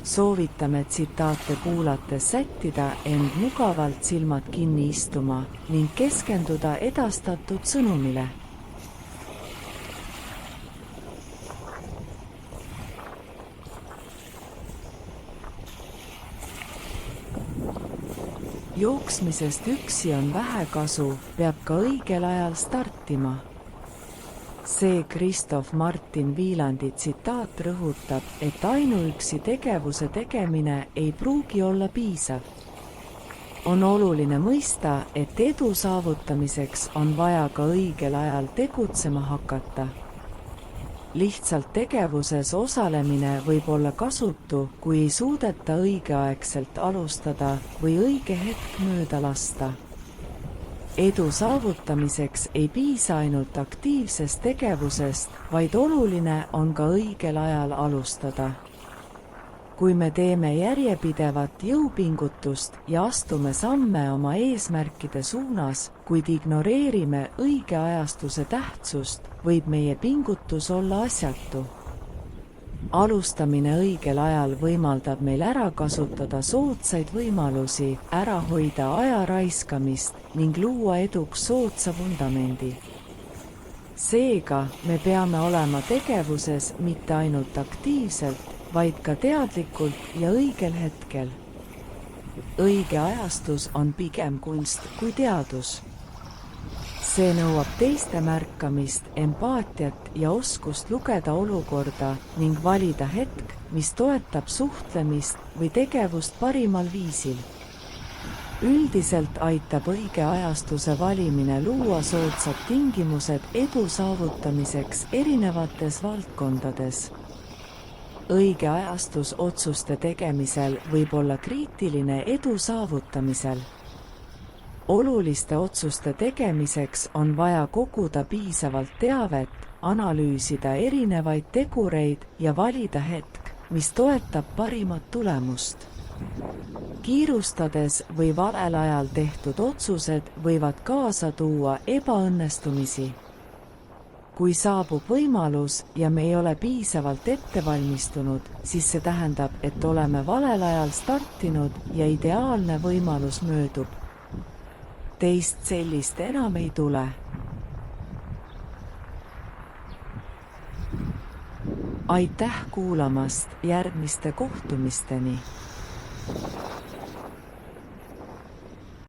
Soovitame tsitaate kuulates sättida end mugavalt silmad kinni istuma ning keskenduda edastatud sõnumile. Jooksmisest üksi on vähe kasu, peab ka õigel ajal startima. See Christoph Martin Wieland'i tsitaat rõhutab, et ainuüksi tegevuse tegemine ei pruugi olla piisav. On oluline mõista, et edu saavutamiseks on vaja ka õigel ajal tegutsema hakata. Lihtsalt tegevuses osalemine võib olla kasutu, kui ei suudeta õigeaegselt alustada või õige hetk mööda lasta. Edu saavutamiseks ei piisa ainult aktiivsest tegevusest, vaid oluline on ka õigel ajal alustada. Kui me teeme järjepidevat jõupingutust ja astume samme oma eesmärkide suunas, kuid ignoreerime õige ajastuse tähtsust, võib meie pingutus olla asjatu. Alustamine õigel ajal võimaldab meil ära kasutada soodsaid võimalusi, ära hoida aja raiskamist ning luua eduks soodsa vundamendi. Seega, me peame olema tegevuses mitte ainult aktiivselt, vaid ka teadlikult ja õigel hetkel. Õige ajastus on pigem kunst kui teadus. See nõuab teiste märkamist, empaatiat ja oskust lugeda olukorda ning valida hetk, mis toetab suhtlemist või tegevust parimal viisil. Üldiselt aitab õige ajastuse valimine luua soodsad tingimused edu saavutamiseks erinevates valdkondades. Õige ajastus otsuste tegemisel võib olla kriitiline edu saavutamisel. Oluliste otsuste tegemiseks on vaja koguda piisavalt teavet, analüüsida erinevaid tegureid ja valida hetk, mis toetab parimat tulemust. Kiirustades või valel ajal tehtud otsused võivad kaasa tuua ebaõnnestumisi. Kui saabub võimalus ja me ei ole piisavalt ettevalmistunud, siis see tähendab, et oleme valel ajal startinud ja ideaalne võimalus möödub. Teist sellist enam ei tule. Aitäh kuulamast, järgmiste kohtumisteni!